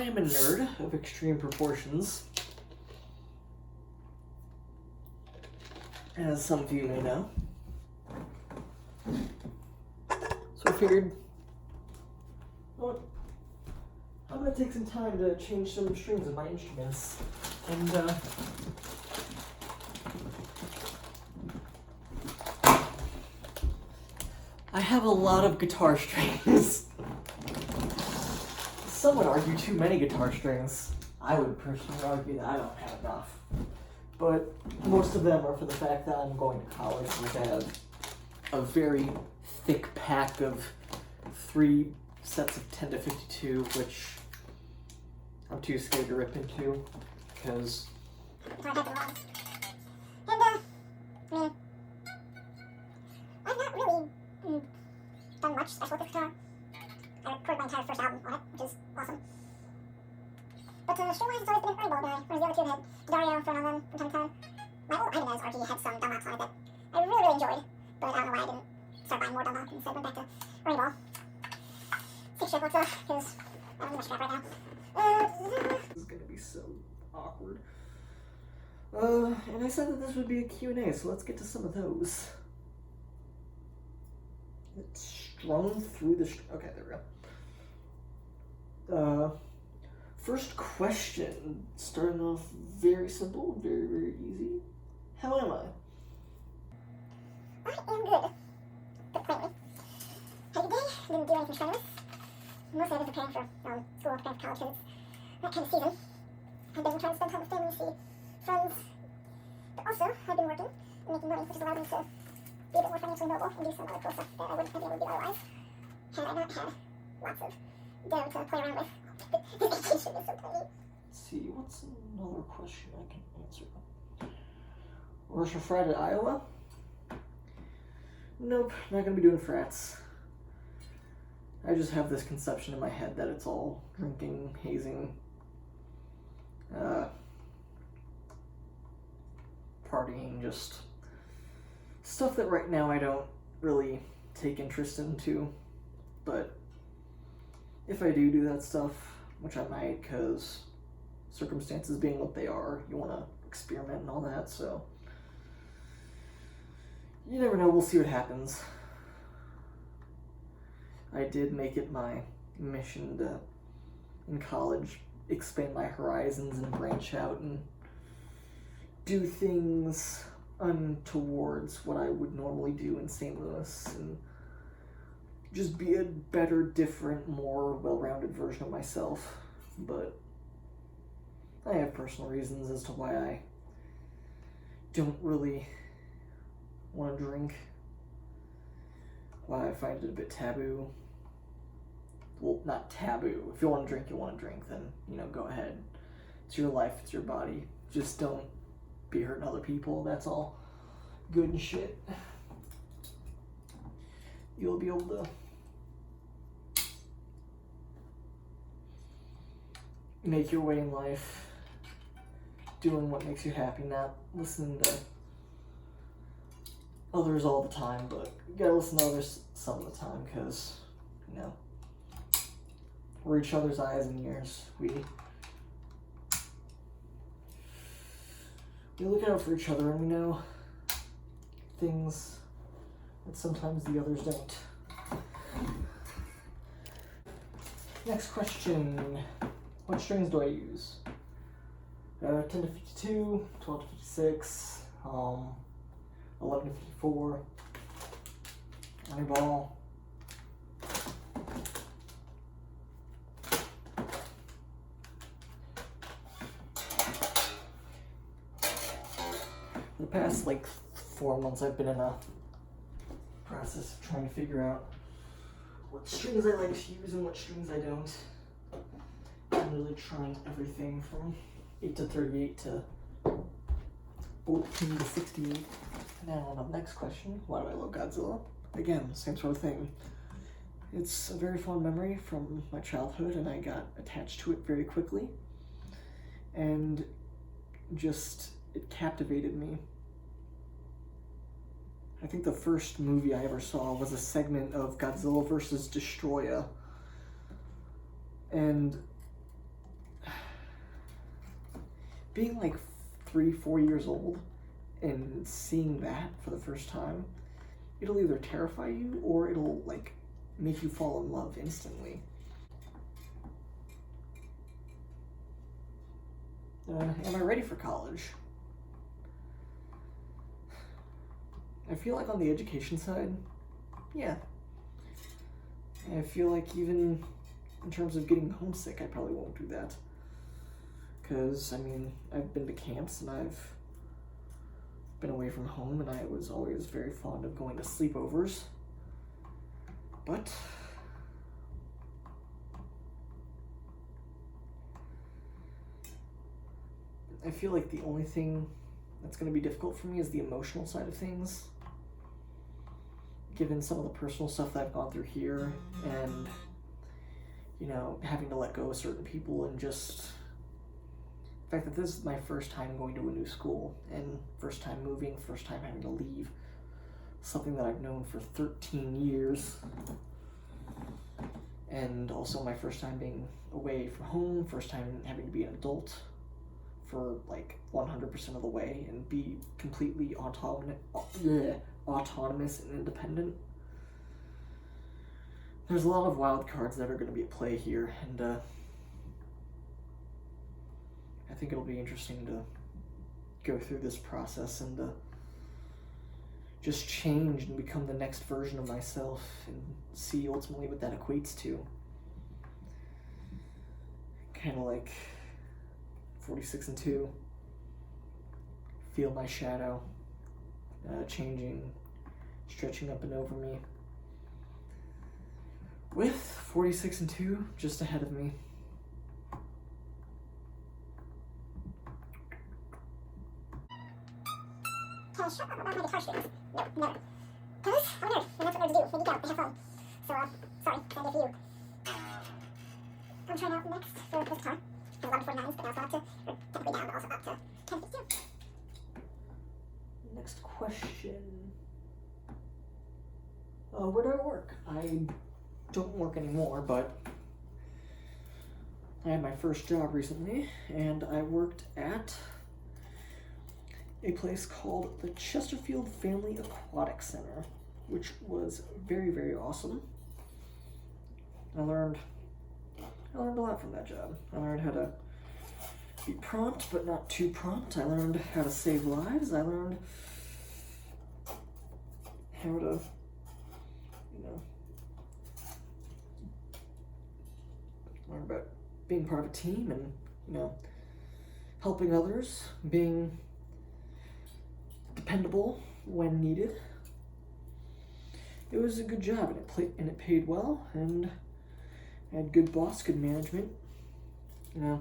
am a nerd of extreme proportions, as some of you may know. So I figured, well, I'm gonna take some time to change some strings of my instruments, and I have a lot of guitar strings. Some would argue too many guitar strings. I would personally argue that I don't have enough. But most of them are for the fact that I'm going to college, which I have a very thick pack of 3 sets of 10 to 52, which I'm too scared to rip into, because... And, I mean, I've not really done much special with this guitar. I recorded my entire first album on it, which is awesome. But string-wise, it's always been incredible. Whereas the other two had Dario for another from time to time. My old Ibanez RT had some Dunlops on it that I really, really enjoyed, but I don't know why I didn't start buying more Dunlop and instead went back to Rainbow. 6 triplets, because I don't need much crap right now. This is gonna be so awkward. And I said that this would be a Q&A, so let's get to some of those. It's strung through the... okay, there we go. First question, starting off very simple, very, very easy. How am I? I am good, but plainly. Had a good day, didn't do anything strenuous. Mostly I've been preparing for school, preparing for college, because it's that kind of season. I've been trying to spend time with family, see friends, but also I've been working and making money, which has allowed me to be a bit more financially mobile and do some other cool stuff that I wouldn't have been able to do otherwise, had I not had lots of dough to play around with. This vacation is so tiny. Let's see, what's another question I can answer? Where's your frat at Iowa? Nope, not gonna be doing frats. I just have this conception in my head that it's all drinking, hazing, partying, just stuff that right now I don't really take interest into. But if I do that stuff, which I might, because circumstances being what they are, you want to experiment and all that, so you never know, we'll see what happens. I did make it my mission to, in college, expand my horizons and branch out and do things untowards what I would normally do in St. Louis, and just be a better, different, more well-rounded version of myself. But I have personal reasons as to why I don't really want to drink, why I find it a bit taboo. Well, not taboo. If you want to drink, then, go ahead. It's your life, it's your body. Just don't be hurting other people, that's all. Good and shit. You'll be able to make your way in life doing what makes you happy, not listening to others all the time, but you gotta listen to others some of the time, because, we're each other's eyes and ears. We look out for each other, and we know things that sometimes the others don't. Next question. What strings do I use? 10 to 52, 12 to 56, 11 to 54, honey ball. For the past 4 months I've been in a process of trying to figure out what strings I like to use and what strings I don't. I'm really trying everything from 8 to 38 to 14 to 68. Now, on the next question, why do I love Godzilla? Again, same sort of thing. It's a very fond memory from my childhood, and I got attached to it very quickly. And just, it captivated me. I think the first movie I ever saw was a segment of Godzilla vs. Destroya. And being like 3, 4 years old and seeing that for the first time, it'll either terrify you or it'll like make you fall in love instantly. Am I ready for college? I feel like on the education side, yeah. I feel like even in terms of getting homesick, I probably won't do that. Because, I mean, I've been to camps and I've been away from home, and I was always very fond of going to sleepovers. But I feel like the only thing that's going to be difficult for me is the emotional side of things. Given some of the personal stuff that I've gone through here, and, you know, having to let go of certain people, and just the fact that this is my first time going to a new school, and first time moving, first time having to leave something that I've known for 13 years, and also my first time being away from home, first time having to be an adult for like 100% of the way and be completely autonomous and independent. There's a lot of wild cards that are going to be at play here, and I think it'll be interesting to go through this process and just change and become the next version of myself and see ultimately what that equates to. Kind of like 46 and 2. Feel my shadow changing, stretching up and over me, with 46 and 2 just ahead of me. Can I shut up about my guitar strings? No, never. Because I'm a nerd, and that's what nerds do. They geek out, they have fun. So, sorry, send it to you. I'm trying out next for this guitar. I have 1149s, but now it's up to, or technically down, but also up to 1052. Next question. Where do I work? I don't work anymore, but I had my first job recently, and I worked at a place called the Chesterfield Family Aquatic Center, which was very, very awesome. I learned a lot from that job. I learned how to be prompt, but not too prompt. I learned how to save lives. I learned how to, learn about being part of a team and, helping others, being dependable when needed. It was a good job, and it paid well, and I had good boss, good management. Not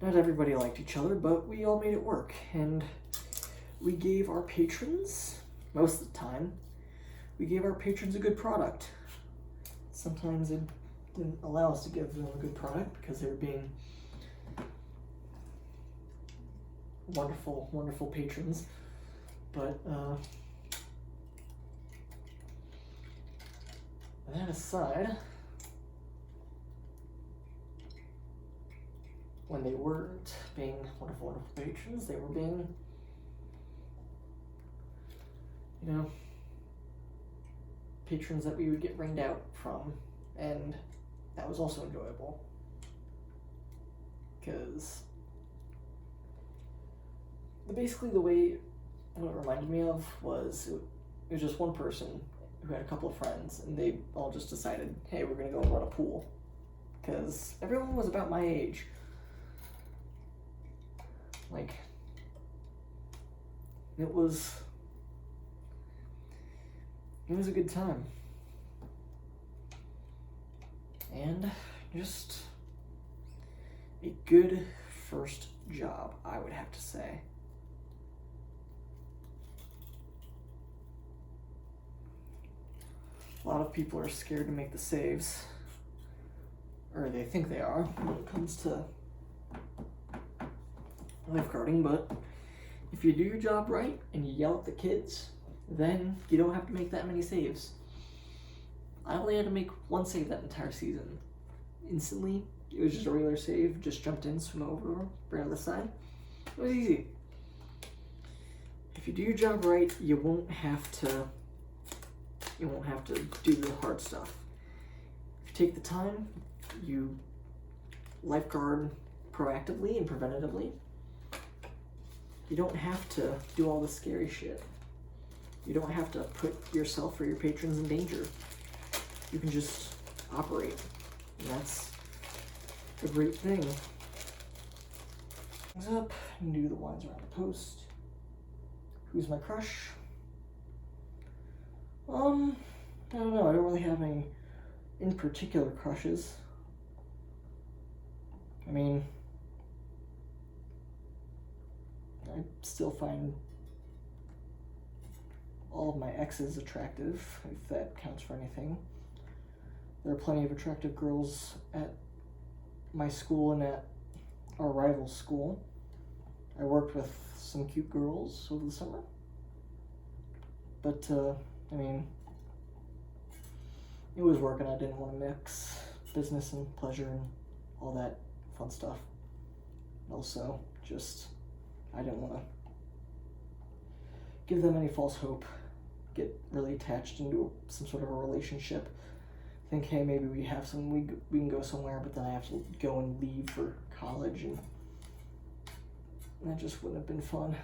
everybody liked each other, but we all made it work, and we gave our patrons, most of the time, we gave our patrons a good product. Sometimes it didn't allow us to give them a good product because they were being wonderful, wonderful patrons. But that aside, when they weren't being wonderful, wonderful patrons, they were being, patrons that we would get rained out from, and that was also enjoyable. Because basically the way what it reminded me of was it was just one person who had a couple of friends, and they all just decided, hey, we're gonna go and run a pool, because everyone was about my age. Like, it was a good time, and just a good first job, I would have to say. A lot of people are scared to make the saves, or they think they are when it comes to lifeguarding, but if you do your job right and you yell at the kids, then you don't have to make that many saves. I only had to make one save that entire season. Instantly, it was just a regular save, just jumped in, swim over, bring on the side. It was easy. If you do your job right, you won't have to do the hard stuff. If you take the time, you lifeguard proactively and preventatively. You don't have to do all the scary shit. You don't have to put yourself or your patrons in danger. You can just operate. And that's a great thing. Things up, and do the lines around the post. Who's my crush? I don't know. I don't really have any in particular crushes. I mean, I still find all of my exes attractive, if that counts for anything. There are plenty of attractive girls at my school and at our rival school. I worked with some cute girls over the summer. But, I mean, it was work and I didn't want to mix business and pleasure and all that fun stuff. Also, just, I didn't want to give them any false hope, get really attached into some sort of a relationship, think, hey, maybe we have some, we can go somewhere, but then I have to go and leave for college, and that just wouldn't have been fun.